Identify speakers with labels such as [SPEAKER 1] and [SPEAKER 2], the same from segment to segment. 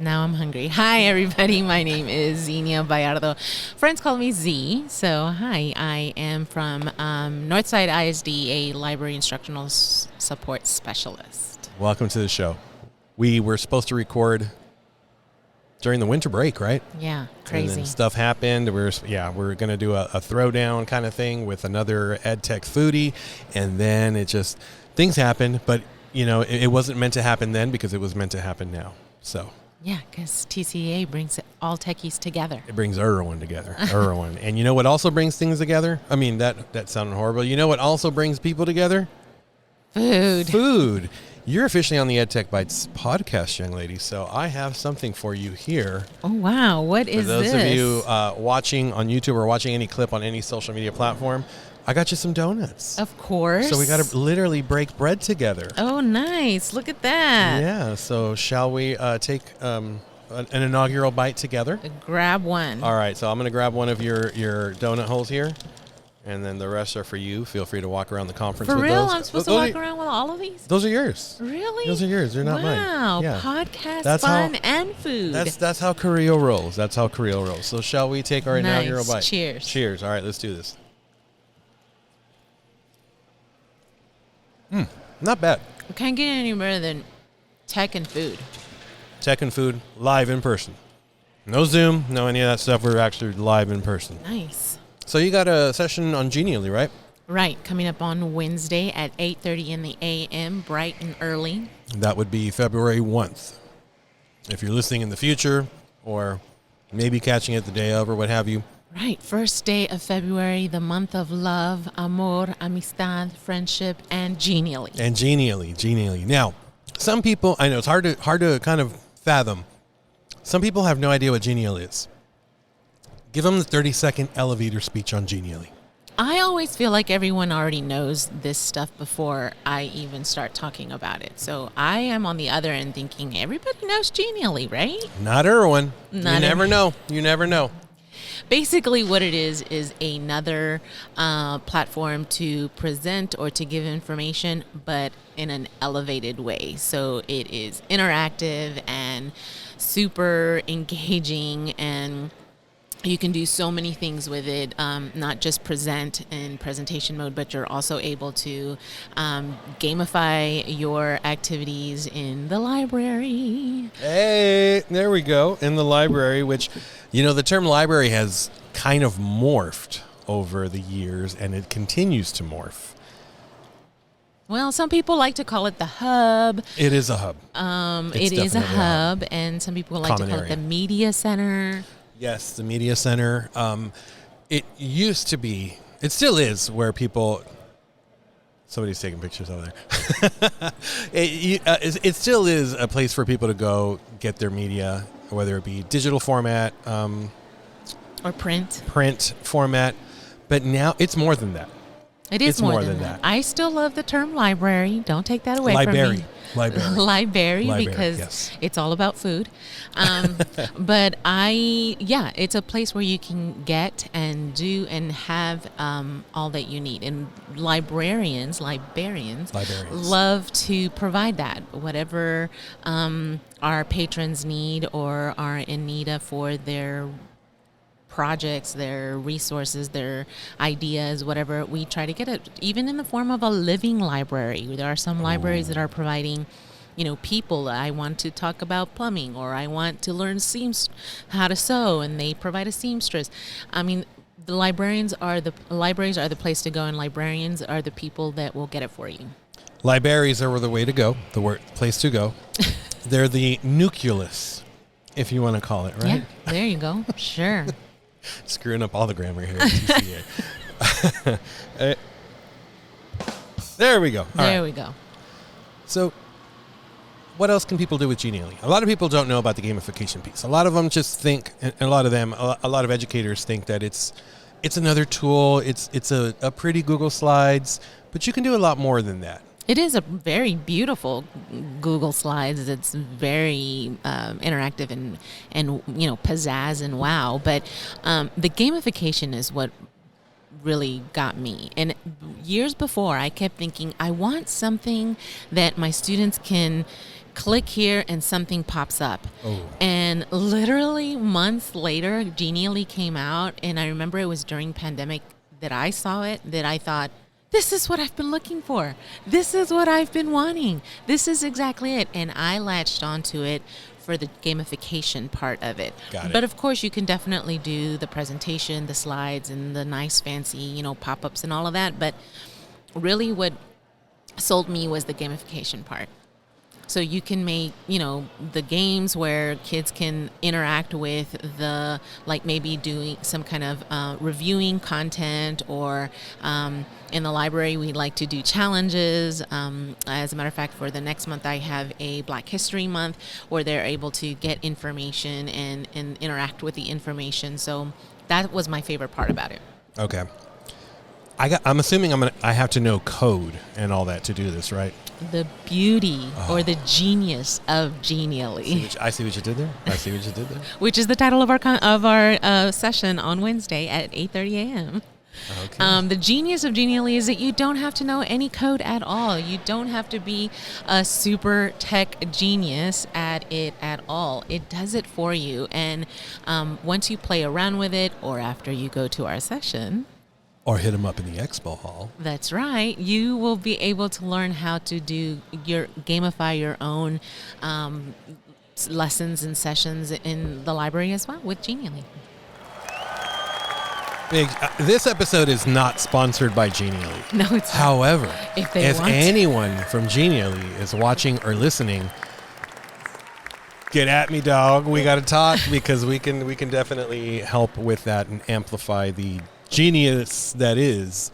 [SPEAKER 1] Now I'm hungry. Hi, everybody. My name is Zinnia Bayardo. Friends call me Z. So, hi. I am from Northside ISD, a library instructional support specialist.
[SPEAKER 2] Welcome to the show. We were supposed to record during the winter break, right?
[SPEAKER 1] Yeah, crazy.
[SPEAKER 2] And then stuff happened. We're going to do a throwdown kind of thing with another EdTech foodie, and then things happened, but it wasn't meant to happen then because it was meant to happen now. So.
[SPEAKER 1] Yeah, because TCA brings all techies together.
[SPEAKER 2] It brings everyone together. Everyone. And you know what also brings things together? I mean, that sounded horrible. You know what also brings people together? Food. You're officially on the EdTech Bites podcast, young lady. So I have something for you here.
[SPEAKER 1] Oh, wow. What is this?
[SPEAKER 2] For those of you watching on YouTube or watching any clip on any social media platform, I got you some donuts.
[SPEAKER 1] Of course.
[SPEAKER 2] So we got to literally break bread together.
[SPEAKER 1] Oh, nice. Look at that.
[SPEAKER 2] Yeah. So shall we take an inaugural bite together?
[SPEAKER 1] Grab one.
[SPEAKER 2] All right. So I'm going to grab one of your donut holes here, and then the rest are for you. Feel free to walk around the conference
[SPEAKER 1] with
[SPEAKER 2] those.
[SPEAKER 1] For real? I'm supposed to walk around with all of these?
[SPEAKER 2] Those are yours.
[SPEAKER 1] Really?
[SPEAKER 2] Those are yours. They're not mine.
[SPEAKER 1] Wow.
[SPEAKER 2] Yeah.
[SPEAKER 1] Podcast, fun, and food.
[SPEAKER 2] That's how Carrillo rolls. So shall we take our inaugural bite?
[SPEAKER 1] Cheers.
[SPEAKER 2] Cheers. All right. Let's do this. Not bad.
[SPEAKER 1] We can't get any better than tech and food.
[SPEAKER 2] Tech and food, live in person. No Zoom, no any of that stuff. We're actually live in person.
[SPEAKER 1] Nice.
[SPEAKER 2] So you got a session on Genially, right?
[SPEAKER 1] Right. Coming up on Wednesday at 8:30 in the a.m., bright and early.
[SPEAKER 2] That would be February 1st. If you're listening in the future or maybe catching it the day of or what have you.
[SPEAKER 1] Right. First day of February, the month of love, amor, amistad, friendship, and Genially.
[SPEAKER 2] Genially. Now, some people, I know it's hard to kind of fathom. Some people have no idea what Genially is. Give them the 30-second elevator speech on Genially.
[SPEAKER 1] I always feel like everyone already knows this stuff before I even start talking about it. So I am on the other end thinking everybody knows Genially, right?
[SPEAKER 2] Not everyone. You never know. Basically,
[SPEAKER 1] what it is another platform to present or to give information, but in an elevated way. So it is interactive and super engaging, and you can do so many things with it, not just present in presentation mode, but you're also able to gamify your activities in the library.
[SPEAKER 2] Hey, there we go, in the library, which, the term library has kind of morphed over the years, and it continues to morph.
[SPEAKER 1] Well, some people like to call it the hub.
[SPEAKER 2] It is a hub.
[SPEAKER 1] It is a hub, and some people like to call it the media center.
[SPEAKER 2] Yes, the media center. It used to be, it still is, where people, somebody's taking pictures over there. It still is a place for people to go get their media, whether it be digital format.
[SPEAKER 1] Or print.
[SPEAKER 2] Print format. But now it's more than that.
[SPEAKER 1] It's more than that. I still love the term library. Don't take that away from me. Library, because it's all about food. But it's a place where you can get and do and have all that you need. And librarians love to provide that. Whatever our patrons need or are in need of for their projects, their resources, their ideas, whatever, we try to get it, even in the form of a living library. There are some libraries that are providing, people. I want to talk about plumbing, or I want to learn how to sew, and they provide a seamstress. I mean, the libraries are the place to go, and librarians are the people that will get it for you.
[SPEAKER 2] Libraries are the way to go, place to go. They're the nucleus, if you want to call it, right?
[SPEAKER 1] Yeah, there you go. Sure.
[SPEAKER 2] Screwing up all the grammar here at TCA. There we go.
[SPEAKER 1] We go.
[SPEAKER 2] So, what else can people do with Genially? A lot of people don't know about the gamification piece. A lot of them just think, and a lot of educators think that it's another tool. It's a pretty Google Slides, but you can do a lot more than that.
[SPEAKER 1] It is a very beautiful Google Slides. It's very interactive and pizzazz and wow. But the gamification is what really got me. And years before, I kept thinking, I want something that my students can click here and something pops up. And literally months later, Genially came out, and I remember it was during pandemic that I saw it, that I thought, this is what I've been looking for. This is what I've been wanting. This is exactly it. And I latched onto it for the gamification part of it. But of course, you can definitely do the presentation, the slides, and the nice fancy, pop-ups and all of that. But really what sold me was the gamification part. So you can make, the games where kids can interact with maybe doing some kind of reviewing content, or in the library, we like to do challenges. As a matter of fact, for the next month, I have a Black History Month where they're able to get information and interact with the information. So that was my favorite part about it.
[SPEAKER 2] Okay. I'm assuming I have to know code and all that to do this, right?
[SPEAKER 1] The beauty or the genius of Genially.
[SPEAKER 2] I see what you did there.
[SPEAKER 1] Which is the title of our session on Wednesday at 8:30 a.m. Okay. The genius of Genially is that you don't have to know any code at all. You don't have to be a super tech genius at it at all. It does it for you. And once you play around with it, or after you go to our session,
[SPEAKER 2] or hit them up in the expo hall.
[SPEAKER 1] That's right. You will be able to learn how to gamify your own lessons and sessions in the library as well with Genially.
[SPEAKER 2] This episode is not sponsored by Genially.
[SPEAKER 1] No, it's not.
[SPEAKER 2] However, if anyone from Genially is watching or listening, get at me, dog. We got to talk, because we can definitely help with that and amplify the genius that is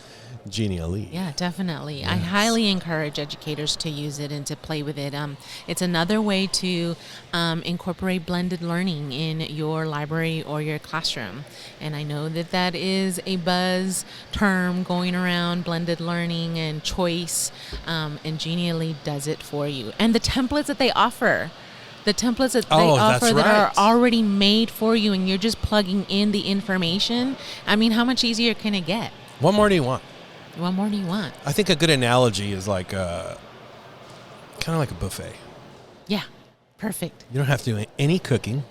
[SPEAKER 2] Genially.
[SPEAKER 1] Yeah, definitely. Yes. I highly encourage educators to use it and to play with it. It's another way to incorporate blended learning in your library or your classroom. And I know that is a buzz term going around, blended learning and choice, and Genially does it for you. And the templates that they offer. The templates that they offer that are already made for you, and you're just plugging in the information. I mean, how much easier can it get?
[SPEAKER 2] What more do you want? I think a good analogy is like kind of like a buffet.
[SPEAKER 1] Yeah, perfect.
[SPEAKER 2] You don't have to do any cooking.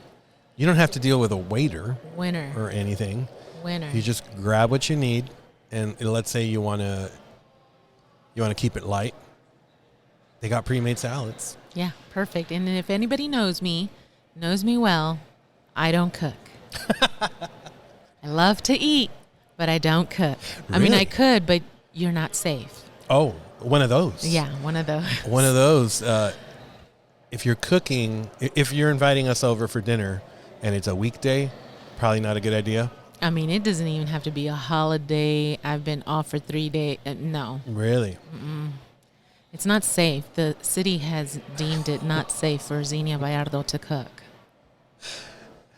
[SPEAKER 2] You don't have to deal with a waiter
[SPEAKER 1] Winner.
[SPEAKER 2] or anything.
[SPEAKER 1] Winner.
[SPEAKER 2] You just grab what you need, and let's say you want to keep it light. They got pre-made salads.
[SPEAKER 1] Yeah, perfect. And if anybody knows me well, I don't cook. I love to eat, but I don't cook. Really? I mean, I could, but you're not safe.
[SPEAKER 2] Oh, one of those.
[SPEAKER 1] Yeah, one of those.
[SPEAKER 2] One of those. If you're cooking, if you're inviting us over for dinner and it's a weekday, probably not a good idea.
[SPEAKER 1] I mean, it doesn't even have to be a holiday. I've been off for 3 days. No.
[SPEAKER 2] Really?
[SPEAKER 1] Mm-mm. It's not safe. The city has deemed it not safe for Zinnia Bayardo to cook.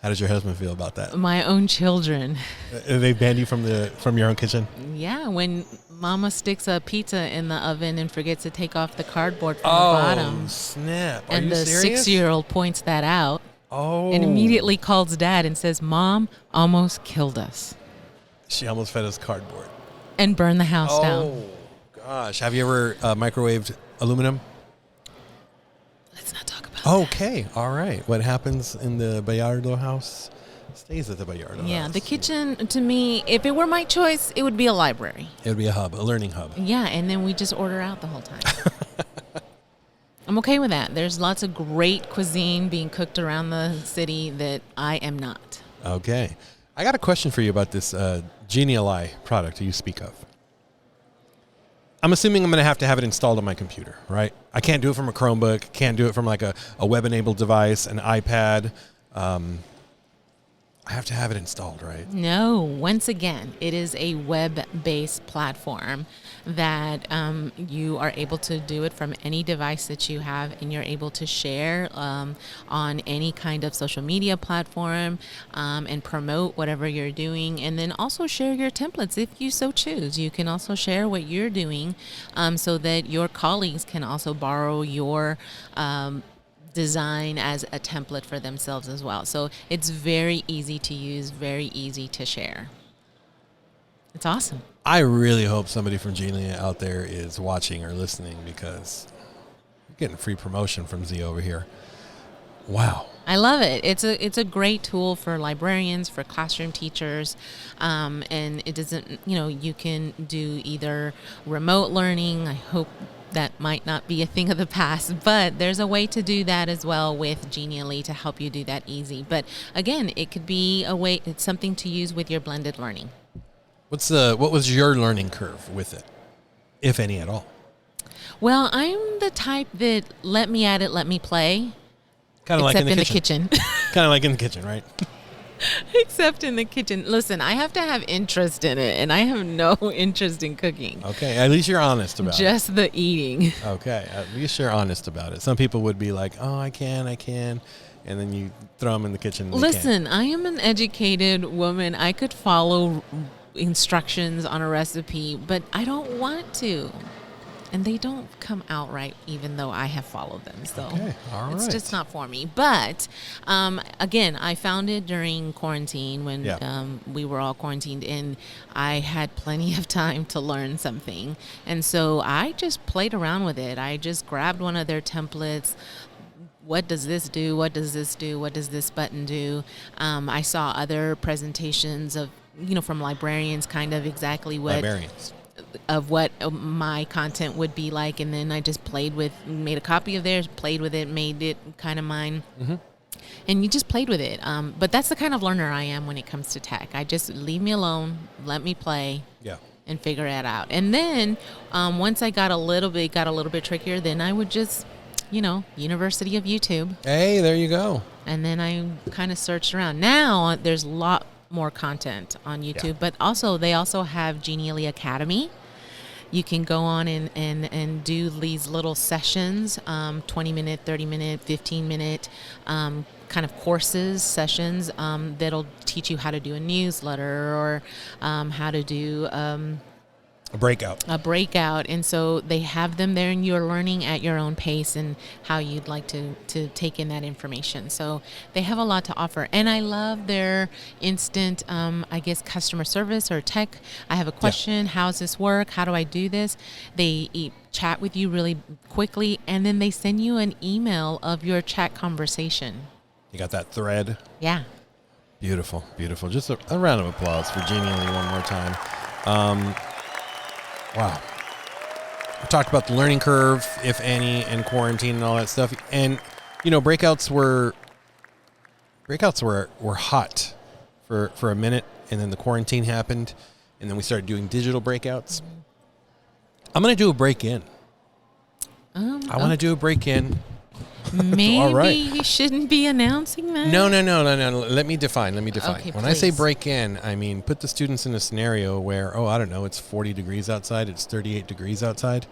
[SPEAKER 2] How does your husband feel about that?
[SPEAKER 1] My own children.
[SPEAKER 2] They banned you from your own kitchen?
[SPEAKER 1] Yeah, when Mama sticks a pizza in the oven and forgets to take off the cardboard from the bottom.
[SPEAKER 2] Oh, snap. Are
[SPEAKER 1] and
[SPEAKER 2] you
[SPEAKER 1] the
[SPEAKER 2] serious?
[SPEAKER 1] 6-year-old points that out.
[SPEAKER 2] Oh.
[SPEAKER 1] And immediately calls Dad and says, Mom almost killed us.
[SPEAKER 2] She almost fed us cardboard.
[SPEAKER 1] And burned the house down.
[SPEAKER 2] Oh, gosh. Have you ever microwaved aluminum?
[SPEAKER 1] Let's not talk about that.
[SPEAKER 2] Okay. All right. What happens in the Bayardo house stays at the Bayardo house.
[SPEAKER 1] Yeah, the kitchen, to me, if it were my choice, it would be a library.
[SPEAKER 2] It would be a hub, a learning hub.
[SPEAKER 1] Yeah, and then we just order out the whole time. I'm okay with that. There's lots of great cuisine being cooked around the city that I am not.
[SPEAKER 2] Okay. I got a question for you about this Genially product you speak of. I'm assuming I'm going to have it installed on my computer, right? I can't do it from a Chromebook, can't do it from like a web-enabled device, an iPad. I have to have it installed, right?
[SPEAKER 1] No. Once again, it is a web-based platform that you are able to do it from any device that you have, and you're able to share on any kind of social media platform and promote whatever you're doing, and then also share your templates if you so choose. You can also share what you're doing so that your colleagues can also borrow your design as a template for themselves as well. So it's very easy to use, very easy to share. It's awesome.
[SPEAKER 2] I really hope somebody from Genially out there is watching or listening, because Getting free promotion from Z over here. Wow.
[SPEAKER 1] I love it. It's a great tool for librarians, for classroom teachers, and it doesn't, you can do either remote learning. I hope that might not be a thing of the past, but there's a way to do that as well with Genially to help you do that easy. But again, it could be it's something to use with your blended learning.
[SPEAKER 2] What was your learning curve with it, if any at all?
[SPEAKER 1] Well, I'm the type that let me at it, let me play.
[SPEAKER 2] Kind of like in the
[SPEAKER 1] kitchen.
[SPEAKER 2] Kind of like in the kitchen, right?
[SPEAKER 1] Except in the kitchen. Listen, I have to have interest in it, and I have no interest in cooking.
[SPEAKER 2] Okay, at least you're honest about it.
[SPEAKER 1] Just the eating.
[SPEAKER 2] Okay, at least you're honest about it. Some people would be like, oh, I can, and then you throw them in the kitchen.
[SPEAKER 1] Listen, I am an educated woman. I could follow instructions on a recipe, but I don't want to. And they don't come out right, even though I have followed them. So
[SPEAKER 2] okay, all right.
[SPEAKER 1] It's just not for me. But again, I found it during quarantine when we were all quarantined, and I had plenty of time to learn something. And so I just played around with it. I just grabbed one of their templates. What does this do? What does this do? What does this button do? I saw other presentations of, from librarians, kind of exactly what.
[SPEAKER 2] Librarians.
[SPEAKER 1] Of what my content would be like, and then I just made a copy of theirs, played with it, made it kind of mine, and you just played with it. But that's the kind of learner I am when it comes to tech. I just leave me alone, let me play, and figure it out. And then once I got a little bit trickier, then I would just, University of YouTube.
[SPEAKER 2] Hey, there you go.
[SPEAKER 1] And then I kind of searched around. Now there's a lot more content on YouTube, but they also have Genially Academy. You can go on and do these little sessions, 20-minute, 30-minute, 15-minute kind of courses, sessions that'll teach you how to do a newsletter or how to do
[SPEAKER 2] a breakout.
[SPEAKER 1] And so they have them there, and you're learning at your own pace and how you'd like to take in that information. So they have a lot to offer. And I love their instant, customer service or tech. I have a question. Yeah. How's this work? How do I do this? They chat with you really quickly, and then they send you an email of your chat conversation.
[SPEAKER 2] You got that thread?
[SPEAKER 1] Yeah.
[SPEAKER 2] Beautiful, beautiful. Just a round of applause for Genially one more time. Wow. We talked about the learning curve, if any, and quarantine and all that stuff. And, breakouts were hot for a minute, and then the quarantine happened, and then we started doing digital breakouts. I'm going to do a break-in. I want to do a break-in.
[SPEAKER 1] Maybe
[SPEAKER 2] all right.
[SPEAKER 1] You shouldn't be announcing that.
[SPEAKER 2] No. Let me define.
[SPEAKER 1] Okay,
[SPEAKER 2] when
[SPEAKER 1] please.
[SPEAKER 2] I say break in, I mean put the students in a scenario where, I don't know, it's 40 degrees outside, it's 38 degrees outside,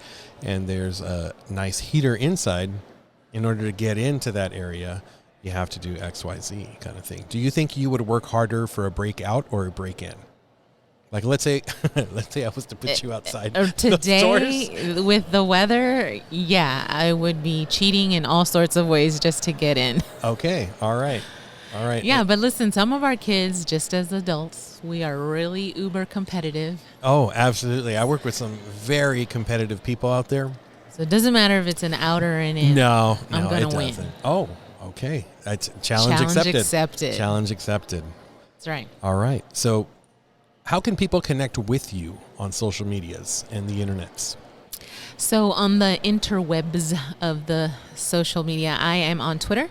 [SPEAKER 2] and there's a nice heater inside. In order to get into that area, you have to do XYZ kind of thing. Do you think you would work harder for a breakout or a break in? Like, let's say I was to put you outside
[SPEAKER 1] today with the weather. Yeah, I would be cheating in all sorts of ways just to get in.
[SPEAKER 2] Okay. All right.
[SPEAKER 1] Yeah, but listen, some of our kids, just as adults, we are really uber competitive.
[SPEAKER 2] Oh, absolutely. I work with some very competitive people out there.
[SPEAKER 1] So it doesn't matter if it's an out or an in.
[SPEAKER 2] No,
[SPEAKER 1] I'm going to win.
[SPEAKER 2] Oh, okay. That's challenge accepted. Challenge accepted.
[SPEAKER 1] That's right.
[SPEAKER 2] All right. So how can people connect with you on social medias and the internets?
[SPEAKER 1] So on the interwebs of the social media, I am on Twitter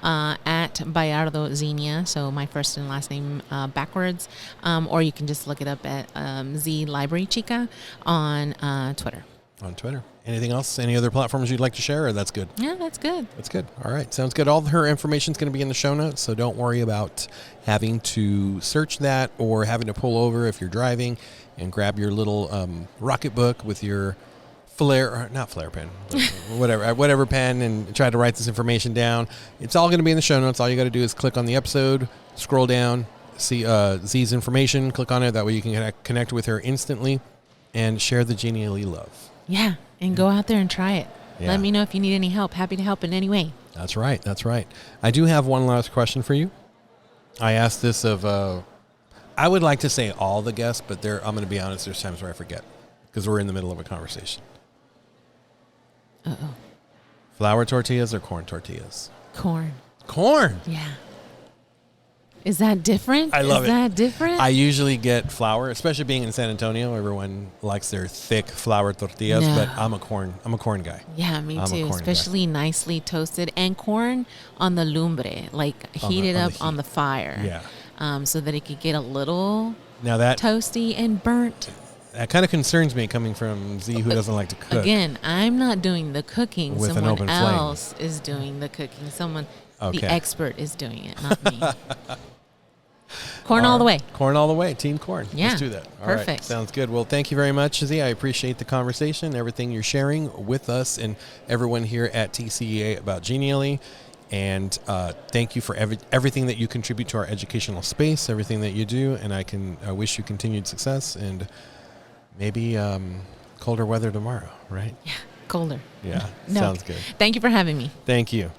[SPEAKER 1] at Bayardo Zinnia, so my first and last name backwards, or you can just look it up at Z Library Chica on Twitter.
[SPEAKER 2] On Twitter. Anything else? Any other platforms you'd like to share, or that's good?
[SPEAKER 1] Yeah, that's good.
[SPEAKER 2] That's good. All right. Sounds good. All her information is going to be in the show notes, so don't worry about having to search that or having to pull over if you're driving and grab your little rocket book with your not flare pen, but whatever pen, and try to write this information down. It's all going to be in the show notes. All you got to do is click on the episode, scroll down, see Z's information, click on it. That way you can connect with her instantly and share the Genially love.
[SPEAKER 1] Yeah, and go out there and try it. Yeah. Let me know if you need any help. Happy to help in any way.
[SPEAKER 2] That's right. That's right. I do have one last question for you. I asked this of, I would like to say all the guests, but I'm going to be honest, there's times where I forget because we're in the middle of a conversation.
[SPEAKER 1] Uh-oh.
[SPEAKER 2] Flour tortillas or corn tortillas?
[SPEAKER 1] Corn.
[SPEAKER 2] Corn?
[SPEAKER 1] Yeah. Is that different?
[SPEAKER 2] I love it.
[SPEAKER 1] Is that different?
[SPEAKER 2] I usually get flour, especially being in San Antonio. Everyone likes their thick flour tortillas, but I'm a corn guy.
[SPEAKER 1] Yeah, me too. Especially nicely toasted and corn on the lumbre, like heated up on the fire.
[SPEAKER 2] Yeah.
[SPEAKER 1] So that it could get a little
[SPEAKER 2] that
[SPEAKER 1] toasty and burnt.
[SPEAKER 2] That kind of concerns me coming from Z, who doesn't like to cook.
[SPEAKER 1] Again, I'm not doing the cooking.
[SPEAKER 2] With
[SPEAKER 1] Someone
[SPEAKER 2] an open
[SPEAKER 1] else is doing the cooking. The expert is doing it, not me. Corn all the way.
[SPEAKER 2] Corn all the way. Team corn.
[SPEAKER 1] Yeah.
[SPEAKER 2] Let's do that. All
[SPEAKER 1] perfect.
[SPEAKER 2] Right. Sounds good. Well, thank you very much, Z. I appreciate the conversation, everything you're sharing with us and everyone here at TCEA about Genially. And thank you for everything that you contribute to our educational space, everything that you do. And I wish you continued success and maybe colder weather tomorrow, right?
[SPEAKER 1] Yeah, colder.
[SPEAKER 2] Yeah, sounds good.
[SPEAKER 1] Thank you for having me.
[SPEAKER 2] Thank you.